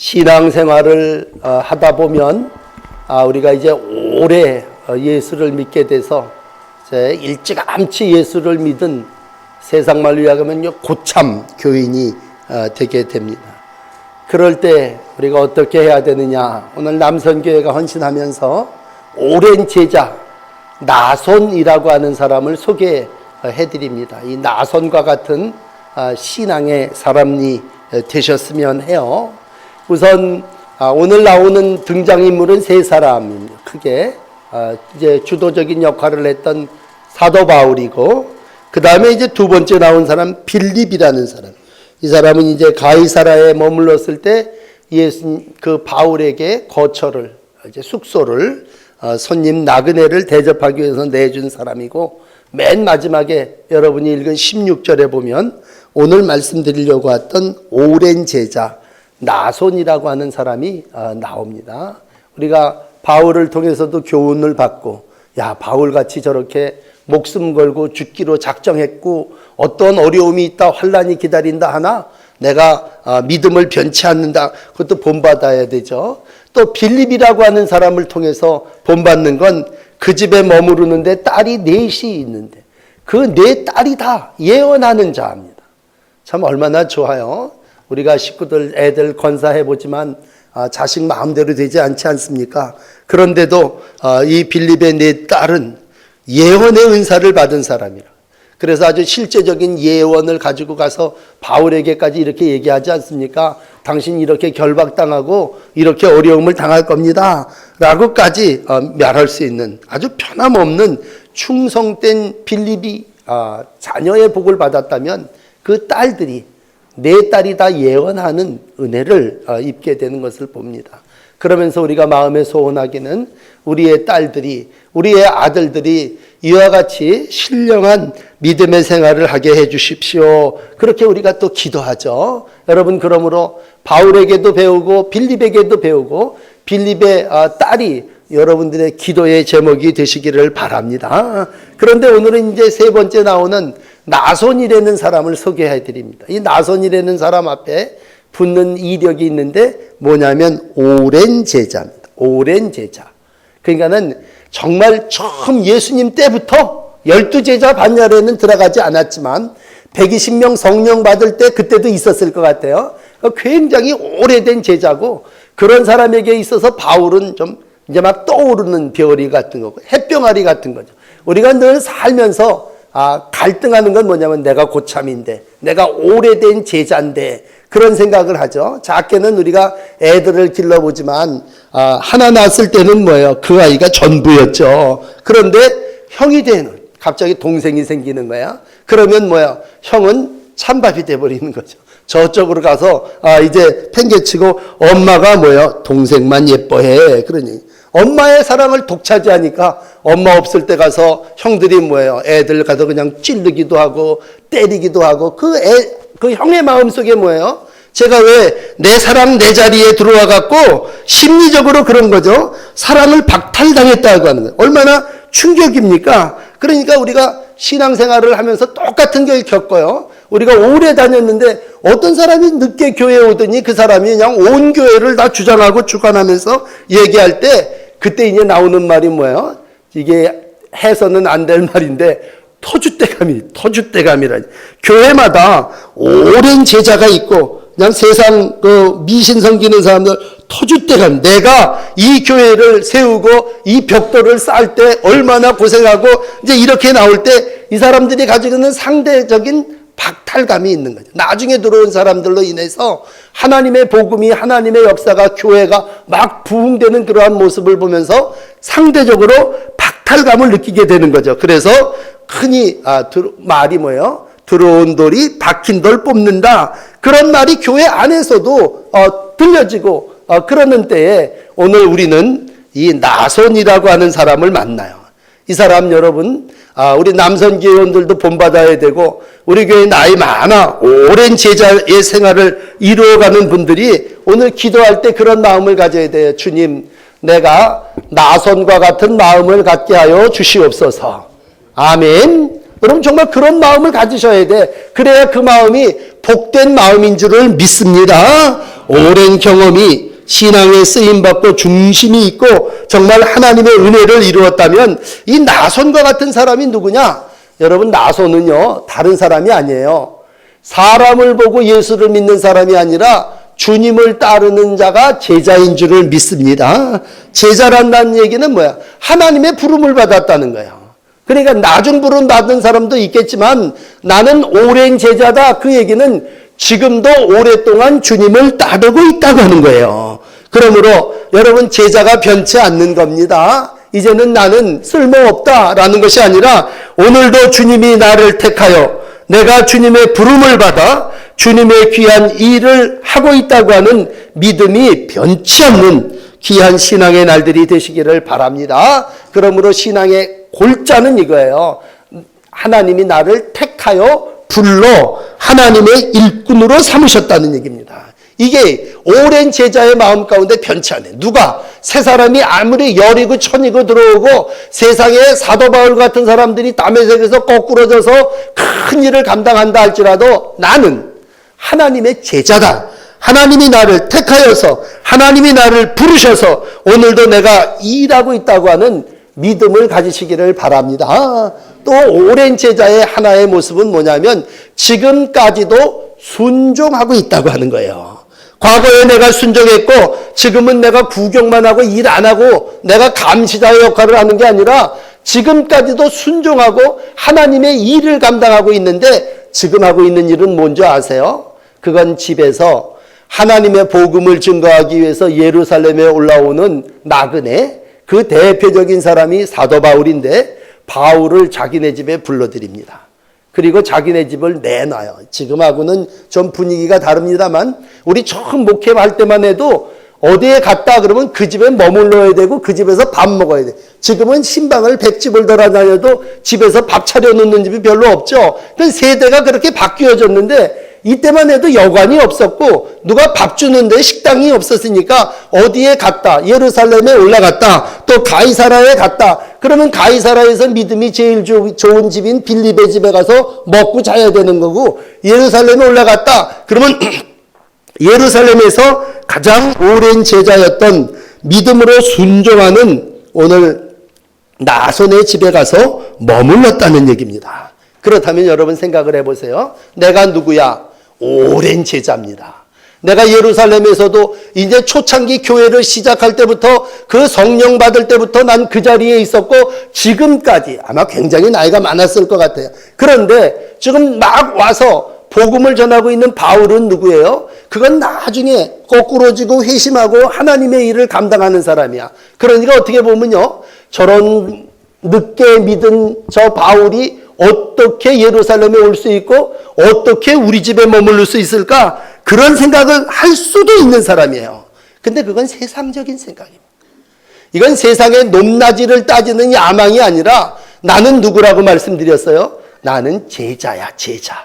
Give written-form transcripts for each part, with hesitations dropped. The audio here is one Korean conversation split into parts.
신앙생활을 하다 보면 우리가 이제 오래 예수를 믿게 돼서 이제 일찌감치 예수를 믿은 세상말로 이야기하면 고참 교인이 되게 됩니다. 그럴 때 우리가 어떻게 해야 되느냐? 오늘 남선교회가 헌신하면서 오랜 제자 나손이라고 하는 사람을 소개해 드립니다. 이 나손과 같은 신앙의 사람이 되셨으면 해요. 우선 오늘 나오는 등장인물은 세 사람입니다. 크게 이제 주도적인 역할을 했던 사도 바울이고, 그 다음에 이제 두 번째 나온 사람 빌립이라는 사람. 이 사람은 이제 가이사라에 머물렀을 때 그 바울에게 거처를, 이제 숙소를, 손님 나그네를 대접하기 위해서 내준 사람이고, 맨 마지막에 여러분이 읽은 16절에 보면 오늘 말씀드리려고 했던 오랜 제자 나손이라고 하는 사람이 나옵니다. 우리가 바울을 통해서도 교훈을 받고, 야, 바울같이 저렇게 목숨 걸고 죽기로 작정했고 어떤 어려움이 있다, 환난이 기다린다 하나 내가 믿음을 변치 않는다, 그것도 본받아야 되죠. 또 빌립이라고 하는 사람을 통해서 본받는 건 그 집에 머무르는데 딸이 넷이 있는데 그 네 딸이 다 예언하는 자입니다. 참 얼마나 좋아요. 우리가 식구들 애들 건사해보지만 자식 마음대로 되지 않지 않습니까? 그런데도 이 빌립의 네 딸은 예언의 은사를 받은 사람이라. 그래서 아주 실제적인 예언을 가지고 가서 바울에게까지 이렇게 얘기하지 않습니까? 당신 이렇게 결박당하고 이렇게 어려움을 당할 겁니다 라고까지 말할 수 있는 아주 변함없는 충성된 빌립이 자녀의 복을 받았다면 그 딸들이 네 딸이 다 예언하는 은혜를 입게 되는 것을 봅니다. 그러면서 우리가 마음에 소원하기는 우리의 딸들이, 우리의 아들들이 이와 같이 신령한 믿음의 생활을 하게 해 주십시오. 그렇게 우리가 또 기도하죠. 여러분, 그러므로 바울에게도 배우고 빌립에게도 배우고 빌립의 딸이 여러분들의 기도의 제목이 되시기를 바랍니다. 그런데 오늘은 이제 세 번째 나오는 나손이라는 사람을 소개해 드립니다. 이 나손이라는 사람 앞에 붙는 이력이 있는데 뭐냐면 오랜 제자입니다. 오랜 제자. 그러니까는 정말 처음 예수님 때부터 12제자 반열에는 들어가지 않았지만 120명 성령 받을 때 그때도 있었을 것 같아요. 굉장히 오래된 제자고, 그런 사람에게 있어서 바울은 좀 이제 막 떠오르는 별이 같은 거고 햇병아리 같은 거죠. 우리가 늘 살면서 갈등하는 건 뭐냐면 내가 고참인데, 내가 오래된 제자인데, 그런 생각을 하죠. 작게는 우리가 애들을 길러보지만 하나 낳았을 때는 뭐예요? 그 아이가 전부였죠. 그런데 형이 되는 갑자기 동생이 생기는 거야. 그러면 뭐야? 형은 찬밥이 돼버리는 거죠. 저쪽으로 가서 이제 팽개치고 엄마가 뭐야? 동생만 예뻐해. 그러니 엄마의 사랑을 독차지하니까 엄마 없을 때 가서 형들이 뭐예요? 애들 가서 그냥 찌르기도 하고 때리기도 하고, 그 형의 마음속에 뭐예요? 제가 왜 내 사랑 내 자리에 들어와 갖고 심리적으로 그런 거죠. 사랑을 박탈당했다고 하는 거예요. 얼마나 충격입니까? 그러니까 우리가 신앙생활을 하면서 똑같은 걸 겪어요. 우리가 오래 다녔는데 어떤 사람이 늦게 교회에 오더니 그 사람이 그냥 온 교회를 다 주장하고 주관하면서 얘기할 때 그때 이제 나오는 말이 뭐예요? 이게 해서는 안 될 말인데 터줏대감이라니. 교회마다 오랜 제자가 있고 그냥 세상 미신 섬기는 사람들 터줏대감, 내가 이 교회를 세우고 이 벽돌을 쌓을 때 얼마나 고생하고 이제 이렇게 나올 때 이 사람들이 가지고 있는 상대적인 박탈감이 있는 거죠. 나중에 들어온 사람들로 인해서 하나님의 복음이, 하나님의 역사가, 교회가 막 부흥되는 그러한 모습을 보면서 상대적으로 박탈감을 느끼게 되는 거죠. 그래서 흔히 말이 뭐예요? 들어온 돌이 박힌 돌 뽑는다. 그런 말이 교회 안에서도 들려지고 그러는 때에 오늘 우리는 이 나손이라고 하는 사람을 만나요. 이 사람 여러분, 우리 남선교회원들도 본받아야 되고, 우리 교회 나이 많아 오랜 제자의 생활을 이루어가는 분들이 오늘 기도할 때 그런 마음을 가져야 돼요. 주님, 내가 나손과 같은 마음을 갖게 하여 주시옵소서. 아멘. 여러분 정말 그런 마음을 가지셔야 돼. 그래야 그 마음이 복된 마음인 줄을 믿습니다. 오랜 경험이 신앙에 쓰임받고 중심이 있고 정말 하나님의 은혜를 이루었다면 이 나손과 같은 사람이 누구냐? 여러분, 나손은요 다른 사람이 아니에요. 사람을 보고 예수를 믿는 사람이 아니라 주님을 따르는 자가 제자인 줄을 믿습니다. 제자란다는 얘기는 뭐야? 하나님의 부름을 받았다는 거예요. 그러니까 나중 부름 받은 사람도 있겠지만 나는 오랜 제자다. 그 얘기는 지금도 오랫동안 주님을 따르고 있다고 하는 거예요. 그러므로 여러분, 제자가 변치 않는 겁니다. 이제는 나는 쓸모없다라는 것이 아니라 오늘도 주님이 나를 택하여 내가 주님의 부름을 받아 주님의 귀한 일을 하고 있다고 하는 믿음이 변치 않는 귀한 신앙의 날들이 되시기를 바랍니다. 그러므로 신앙의 골자는 이거예요. 하나님이 나를 택하여 불러 하나님의 일꾼으로 삼으셨다는 얘기입니다. 이게 오랜 제자의 마음 가운데 변치 않아요. 누가? 세 사람이 아무리 열이고 천이고 들어오고 세상에 사도 바울 같은 사람들이 다메섹에서 거꾸러져서 큰 일을 감당한다 할지라도 나는 하나님의 제자다. 하나님이 나를 택하여서 하나님이 나를 부르셔서 오늘도 내가 일하고 있다고 하는 믿음을 가지시기를 바랍니다. 또 오랜 제자의 하나의 모습은 뭐냐면 지금까지도 순종하고 있다고 하는 거예요. 과거에 내가 순종했고 지금은 내가 구경만 하고 일 안 하고 내가 감시자의 역할을 하는 게 아니라 지금까지도 순종하고 하나님의 일을 감당하고 있는데 지금 하고 있는 일은 뭔지 아세요? 그건 집에서 하나님의 복음을 증거하기 위해서 예루살렘에 올라오는 나그네, 그 대표적인 사람이 사도 바울인데 바울을 자기네 집에 불러들입니다. 그리고 자기네 집을 내놔요. 지금하고는 좀 분위기가 다릅니다만 우리 처음 목회할 때만 해도 어디에 갔다 그러면 그 집에 머물러야 되고 그 집에서 밥 먹어야 돼. 지금은 신방을 100집을 돌아다녀도 집에서 밥 차려놓는 집이 별로 없죠. 그 세대가 그렇게 바뀌어졌는데 이때만 해도 여관이 없었고 누가 밥 주는데 식당이 없었으니까 어디에 갔다, 예루살렘에 올라갔다, 또 가이사라에 갔다. 그러면 가이사라에서 믿음이 제일 좋은 집인 빌립의 집에 가서 먹고 자야 되는 거고, 예루살렘에 올라갔다 그러면 예루살렘에서 가장 오랜 제자였던 믿음으로 순종하는 오늘 나손의 집에 가서 머물렀다는 얘기입니다. 그렇다면 여러분 생각을 해보세요. 내가 누구야? 오랜 제자입니다. 내가 예루살렘에서도 이제 초창기 교회를 시작할 때부터 그 성령 받을 때부터 난 그 자리에 있었고 지금까지 아마 굉장히 나이가 많았을 것 같아요. 그런데 지금 막 와서 복음을 전하고 있는 바울은 누구예요? 그건 나중에 거꾸로지고 회심하고 하나님의 일을 감당하는 사람이야. 그러니까 어떻게 보면요, 저런 늦게 믿은 저 바울이 어떻게 예루살렘에 올 수 있고 어떻게 우리 집에 머무를 수 있을까? 그런 생각을 할 수도 있는 사람이에요. 근데 그건 세상적인 생각입니다. 이건 세상의 높낮이를 따지는 야망이 아니라 나는 누구라고 말씀드렸어요? 나는 제자야, 제자.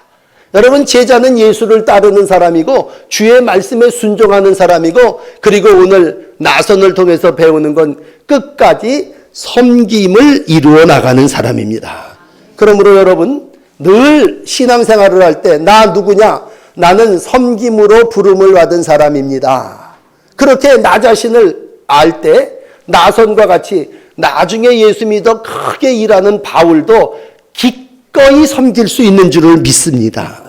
여러분, 제자는 예수를 따르는 사람이고 주의 말씀에 순종하는 사람이고, 그리고 오늘 나선을 통해서 배우는 건 끝까지 섬김을 이루어 나가는 사람입니다. 그러므로 여러분, 늘 신앙생활을 할 때 나 누구냐? 나는 섬김으로 부름을 받은 사람입니다. 그렇게 나 자신을 알 때 나선과 같이 나중에 예수 믿어 크게 일하는 바울도 기꺼이 섬길 수 있는 줄을 믿습니다.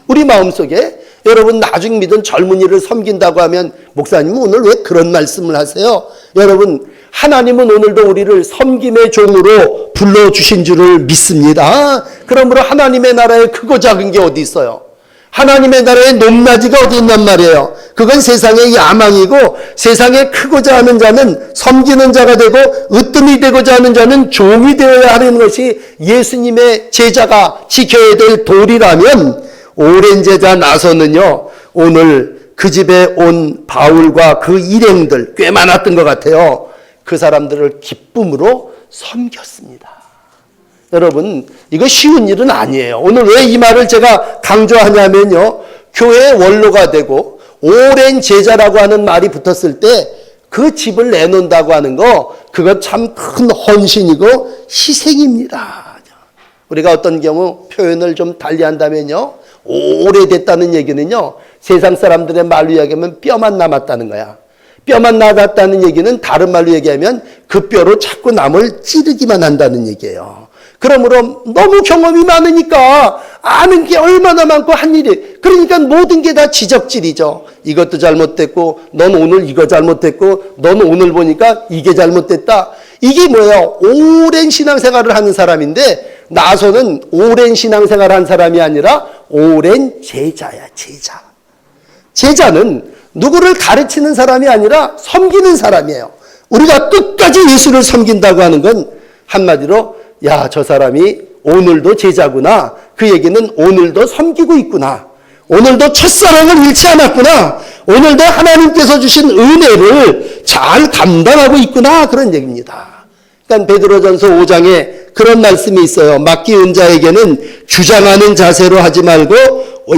우리 마음속에 여러분 나중 믿은 젊은이를 섬긴다고 하면 목사님은 오늘 왜 그런 말씀을 하세요? 여러분, 하나님은 오늘도 우리를 섬김의 종으로 불러주신 줄을 믿습니다. 그러므로 하나님의 나라에 크고 작은 게 어디 있어요? 하나님의 나라에 높낮이가 어디 있단 말이에요? 그건 세상의 야망이고, 세상에 크고자 하는 자는 섬기는 자가 되고 으뜸이 되고자 하는 자는 종이 되어야 하는 것이 예수님의 제자가 지켜야 될 도리라면, 오랜 제자 나서는요, 오늘 그 집에 온 바울과 그 일행들 꽤 많았던 것 같아요. 그 사람들을 기쁨으로 섬겼습니다. 여러분, 이거 쉬운 일은 아니에요. 오늘 왜 이 말을 제가 강조하냐면요, 교회의 원로가 되고 오랜 제자라고 하는 말이 붙었을 때 그 집을 내놓는다고 하는 거, 그거 참 큰 헌신이고 희생입니다. 우리가 어떤 경우 표현을 좀 달리 한다면요, 오래됐다는 얘기는요, 세상 사람들의 말로 이야기하면 뼈만 남았다는 거야. 뼈만 남았다는 얘기는 다른 말로 얘기하면 그 뼈로 자꾸 남을 찌르기만 한다는 얘기예요. 그러므로 너무 경험이 많으니까 아는 게 얼마나 많고 한 일이, 그러니까 모든 게 다 지적질이죠. 이것도 잘못됐고, 넌 오늘 이거 잘못됐고, 넌 오늘 보니까 이게 잘못됐다. 이게 뭐예요? 오랜 신앙생활을 하는 사람인데, 나소는 오랜 신앙생활을 한 사람이 아니라 오랜 제자야, 제자. 제자는 누구를 가르치는 사람이 아니라 섬기는 사람이에요. 우리가 끝까지 예수를 섬긴다고 하는 건 한마디로, 야, 저 사람이 오늘도 제자구나. 그 얘기는 오늘도 섬기고 있구나. 오늘도 첫사랑을 잃지 않았구나. 오늘도 하나님께서 주신 은혜를 잘 감당하고 있구나. 그런 얘기입니다. 그러니까 베드로전서 5장에 그런 말씀이 있어요. 맡기은 자에게는 주장하는 자세로 하지 말고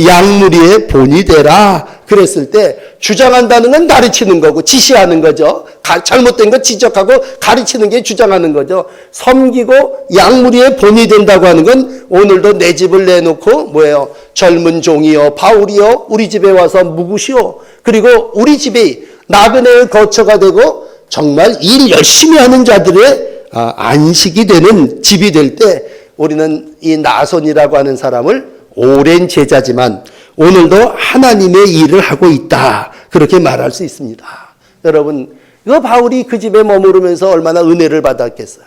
양무리의 본이 되라. 그랬을 때 주장한다는 건 가르치는 거고 지시하는 거죠. 잘못된 거 지적하고 가르치는 게 주장하는 거죠. 섬기고 양무리의 본이 된다고 하는 건 오늘도 내 집을 내놓고 뭐예요? 젊은 종이요 바울이요 우리 집에 와서 묵으시오. 그리고 우리 집이 나그네의 거처가 되고 정말 일 열심히 하는 자들의 안식이 되는 집이 될 때 우리는 이 나손이라고 하는 사람을 오랜 제자지만 오늘도 하나님의 일을 하고 있다. 그렇게 말할 수 있습니다. 여러분, 이거 바울이 그 집에 머무르면서 얼마나 은혜를 받았겠어요.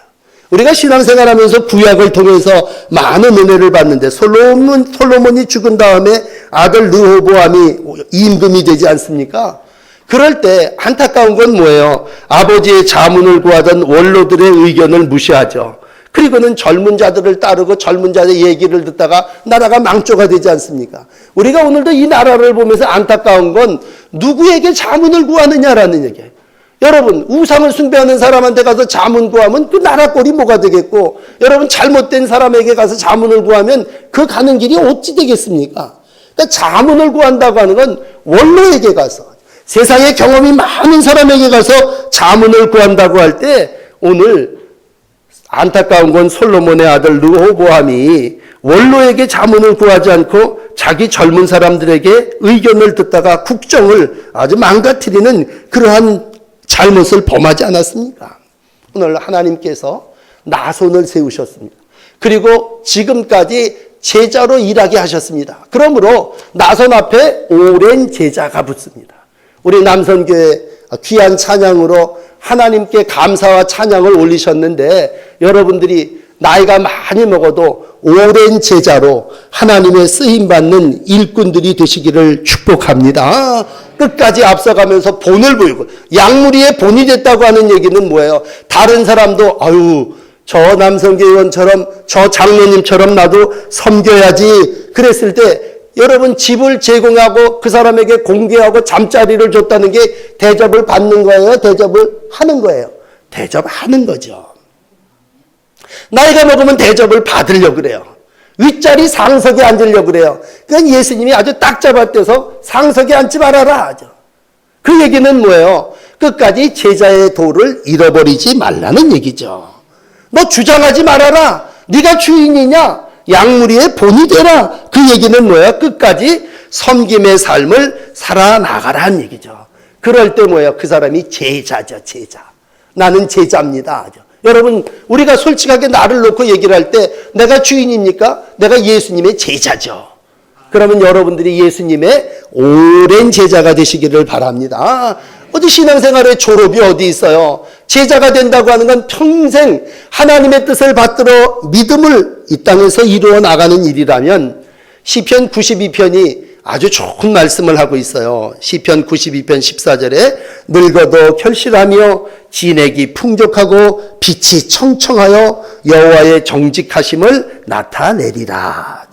우리가 신앙생활하면서 구약을 통해서 많은 은혜를 받는데 솔로몬이 죽은 다음에 아들 르호보암이 임금이 되지 않습니까? 그럴 때 안타까운 건 뭐예요? 아버지의 자문을 구하던 원로들의 의견을 무시하죠. 그리고는 젊은 자들을 따르고 젊은 자의 얘기를 듣다가 나라가 망조가 되지 않습니까? 우리가 오늘도 이 나라를 보면서 안타까운 건 누구에게 자문을 구하느냐라는 얘기예요. 여러분, 우상을 숭배하는 사람한테 가서 자문 구하면 그 나라 꼴이 뭐가 되겠고, 여러분 잘못된 사람에게 가서 자문을 구하면 그 가는 길이 어찌 되겠습니까? 그러니까 자문을 구한다고 하는 건 원로에게 가서, 세상에 경험이 많은 사람에게 가서 자문을 구한다고 할 때 오늘 안타까운 건 솔로몬의 아들 르호보암이 원로에게 자문을 구하지 않고 자기 젊은 사람들에게 의견을 듣다가 국정을 아주 망가뜨리는 그러한 잘못을 범하지 않았습니까? 오늘 하나님께서 나손을 세우셨습니다. 그리고 지금까지 제자로 일하게 하셨습니다. 그러므로 나손 앞에 오랜 제자가 붙습니다. 우리 남선교회 귀한 찬양으로 하나님께 감사와 찬양을 올리셨는데 여러분들이 나이가 많이 먹어도 오랜 제자로 하나님의 쓰임받는 일꾼들이 되시기를 축복합니다. 끝까지 앞서가면서 본을 보이고 양무리의 본이 됐다고 하는 얘기는 뭐예요? 다른 사람도 아유 저 남성교회원처럼 저 장로님처럼 나도 섬겨야지 그랬을 때 여러분 집을 제공하고 그 사람에게 공개하고 잠자리를 줬다는 게 대접을 받는 거예요? 대접을 하는 거예요? 대접하는 거죠. 나이가 먹으면 대접을 받으려고 그래요. 윗자리 상석에 앉으려고 그래요. 그러니까 예수님이 아주 딱 잡아떼서 상석에 앉지 말아라 하죠. 그 얘기는 뭐예요? 끝까지 제자의 도를 잃어버리지 말라는 얘기죠. 너 주장하지 말아라. 네가 주인이냐? 양무리의 본이 되라. 그 얘기는 뭐예요? 끝까지 섬김의 삶을 살아나가라는 얘기죠. 그럴 때 뭐예요? 그 사람이 제자죠, 제자. 나는 제자입니다. 여러분, 우리가 솔직하게 나를 놓고 얘기를 할 때 내가 주인입니까? 내가 예수님의 제자죠. 그러면 여러분들이 예수님의 오랜 제자가 되시기를 바랍니다. 어디 신앙생활의 졸업이 어디 있어요? 제자가 된다고 하는 건 평생 하나님의 뜻을 받들어 믿음을 이 땅에서 이루어 나가는 일이라면 시편 92편이 아주 좋은 말씀을 하고 있어요. 시편 92편 14절에 늙어도 결실하며 진액이 풍족하고 빛이 청청하여 여호와의 정직하심을 나타내리라.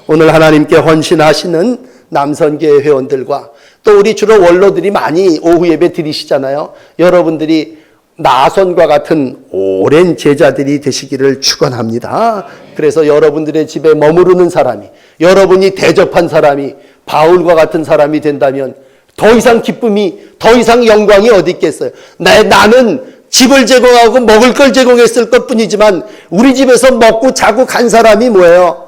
오늘 하나님께 헌신하시는 남선교회 회원들과 또 우리 주로 원로들이 많이 오후 예배 드리시잖아요. 여러분들이 나손과 같은 오랜 제자들이 되시기를 축원합니다. 그래서 여러분들의 집에 머무르는 사람이, 여러분이 대접한 사람이 바울과 같은 사람이 된다면 더 이상 기쁨이, 더 이상 영광이 어디 있겠어요? 나는 집을 제공하고 먹을 걸 제공했을 것뿐이지만 우리 집에서 먹고 자고 간 사람이 뭐예요?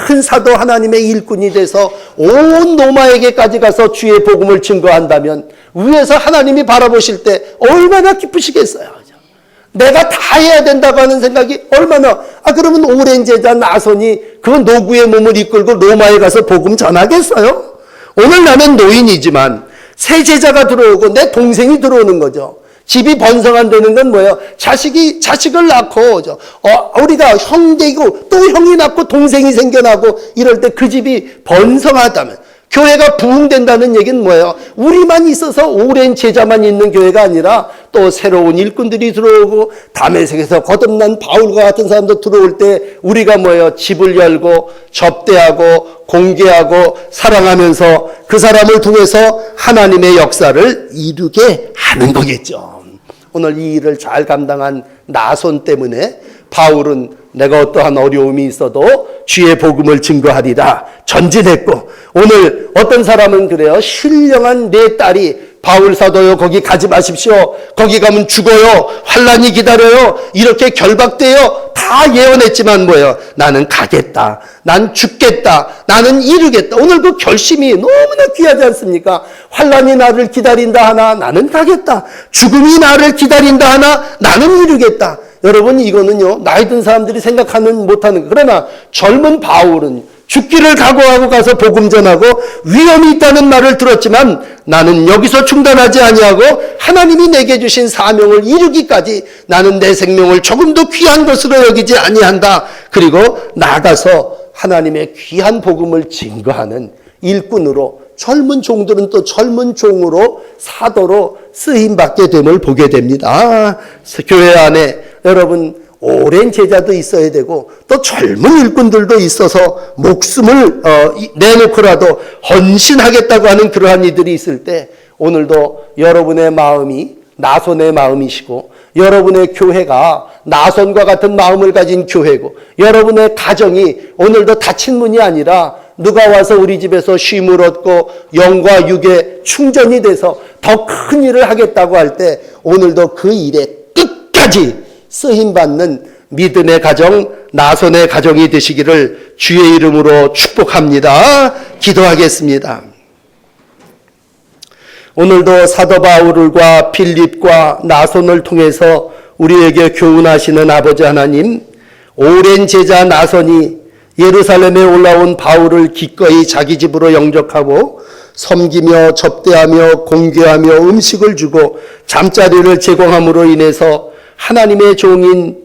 큰 사도 하나님의 일꾼이 돼서 온 로마에게까지 가서 주의 복음을 증거한다면 위에서 하나님이 바라보실 때 얼마나 기쁘시겠어요. 내가 다 해야 된다고 하는 생각이 얼마나, 그러면 오랜 제자 나손이 그 노구의 몸을 이끌고 로마에 가서 복음 전하겠어요? 오늘 나는 노인이지만 새 제자가 들어오고 내 동생이 들어오는 거죠. 집이 번성한다는 건 뭐예요? 자식을 낳고, 우리가 형제이고 또 형이 낳고 동생이 생겨나고 이럴 때 그 집이 번성하다면, 교회가 부흥된다는 얘기는 뭐예요? 우리만 있어서 오랜 제자만 있는 교회가 아니라 또 새로운 일꾼들이 들어오고 다메섹에서 거듭난 바울과 같은 사람도 들어올 때 우리가 뭐예요? 집을 열고 접대하고 공개하고 사랑하면서 그 사람을 통해서 하나님의 역사를 이루게 하는 거겠죠. 오늘 이 일을 잘 감당한 나손 때문에 바울은 내가 어떠한 어려움이 있어도 주의 복음을 증거하리라 전진했고, 오늘 어떤 사람은 그래요. 신령한 내 딸이 바울 사도요, 거기 가지 마십시오. 거기 가면 죽어요. 환란이 기다려요. 이렇게 결박돼요. 다 예언했지만 뭐예요? 나는 가겠다. 난 죽겠다. 나는 이루겠다. 오늘 그 결심이 너무나 귀하지 않습니까? 환란이 나를 기다린다 하나 나는 가겠다. 죽음이 나를 기다린다 하나 나는 이루겠다. 여러분, 이거는요, 나이 든 사람들이 생각하는 못하는, 그러나 젊은 바울은 죽기를 각오하고 가서 복음 전하고 위험이 있다는 말을 들었지만 나는 여기서 중단하지 아니하고 하나님이 내게 주신 사명을 이루기까지 나는 내 생명을 조금도 귀한 것으로 여기지 아니한다. 그리고 나가서 하나님의 귀한 복음을 증거하는 일꾼으로, 젊은 종들은 또 젊은 종으로 사도로 쓰임받게 됨을 보게 됩니다. 교회 안에 여러분 오랜 제자도 있어야 되고 또 젊은 일꾼들도 있어서 목숨을 내놓고라도 헌신하겠다고 하는 그러한 이들이 있을 때, 오늘도 여러분의 마음이 나손의 마음이시고 여러분의 교회가 나손과 같은 마음을 가진 교회고 여러분의 가정이 오늘도 닫힌 문이 아니라 누가 와서 우리 집에서 쉼을 얻고 영과 육의 충전이 돼서 더 큰 일을 하겠다고 할 때 오늘도 그 일에 끝까지 쓰임받는 믿음의 가정, 나손의 가정이 되시기를 주의 이름으로 축복합니다. 기도하겠습니다. 오늘도 사도 바울과 빌립과 나손을 통해서 우리에게 교훈하시는 아버지 하나님, 오랜 제자 나손이 예루살렘에 올라온 바울을 기꺼이 자기 집으로 영접하고 섬기며 접대하며 공개하며 음식을 주고 잠자리를 제공함으로 인해서 하나님의 종인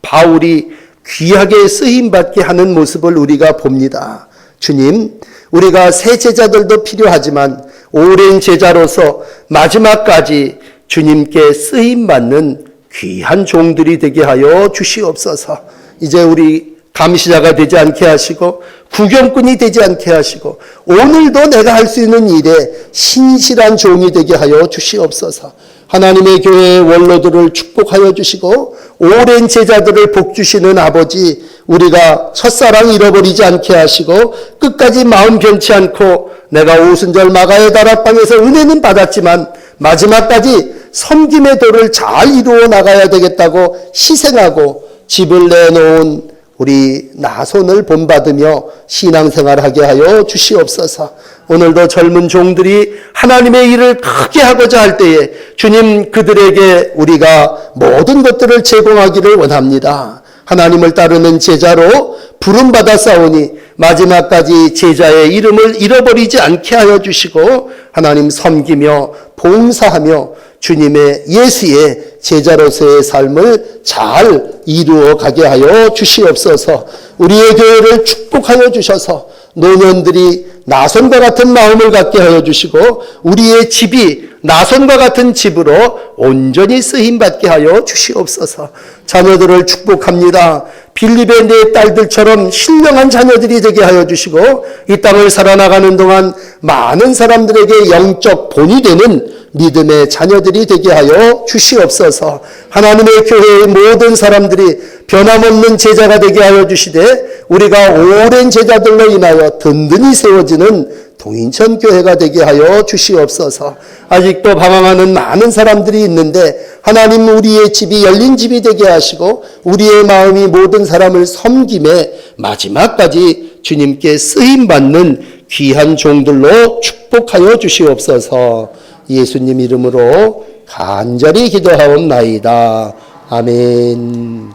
바울이 귀하게 쓰임받게 하는 모습을 우리가 봅니다. 주님, 우리가 새 제자들도 필요하지만 오랜 제자로서 마지막까지 주님께 쓰임받는 귀한 종들이 되게 하여 주시옵소서. 이제 우리 감시자가 되지 않게 하시고 구경꾼이 되지 않게 하시고 오늘도 내가 할 수 있는 일에 신실한 종이 되게 하여 주시옵소서. 하나님의 교회의 원로들을 축복하여 주시고 오랜 제자들을 복주시는 아버지, 우리가 첫사랑 잃어버리지 않게 하시고 끝까지 마음 변치 않고 내가 오순절 마가의 다락방에서 은혜는 받았지만 마지막까지 섬김의 도를 잘 이루어 나가야 되겠다고 희생하고 집을 내놓은 우리 나손을 본받으며 신앙생활하게 하여 주시옵소서. 오늘도 젊은 종들이 하나님의 일을 크게 하고자 할 때에 주님, 그들에게 우리가 모든 것들을 제공하기를 원합니다. 하나님을 따르는 제자로 부름받아 싸우니 마지막까지 제자의 이름을 잃어버리지 않게 하여 주시고 하나님 섬기며 봉사하며 주님의 예수의 제자로서의 삶을 잘 이루어 가게 하여 주시옵소서. 우리의 교회를 축복하여 주셔서 노년들이 나손과 같은 마음을 갖게 하여 주시고 우리의 집이 나손과 같은 집으로 온전히 쓰임받게 하여 주시옵소서. 자녀들을 축복합니다. 빌립의 네 딸들처럼 신령한 자녀들이 되게 하여 주시고 이 땅을 살아나가는 동안 많은 사람들에게 영적 본이 되는 믿음의 자녀들이 되게 하여 주시옵소서. 하나님의 교회의 모든 사람들이 변함없는 제자가 되게 하여 주시되 우리가 오랜 제자들로 인하여 든든히 세워지는 동인천 교회가 되게 하여 주시옵소서. 아직도 방황하는 많은 사람들이 있는데 하나님 우리의 집이 열린 집이 되게 하시고 우리의 마음이 모든 사람을 섬김에 마지막까지 주님께 쓰임받는 귀한 종들로 축복하여 주시옵소서. 예수님 이름으로 간절히 기도하옵나이다. 아멘.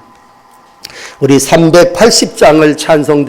우리 380장을 찬송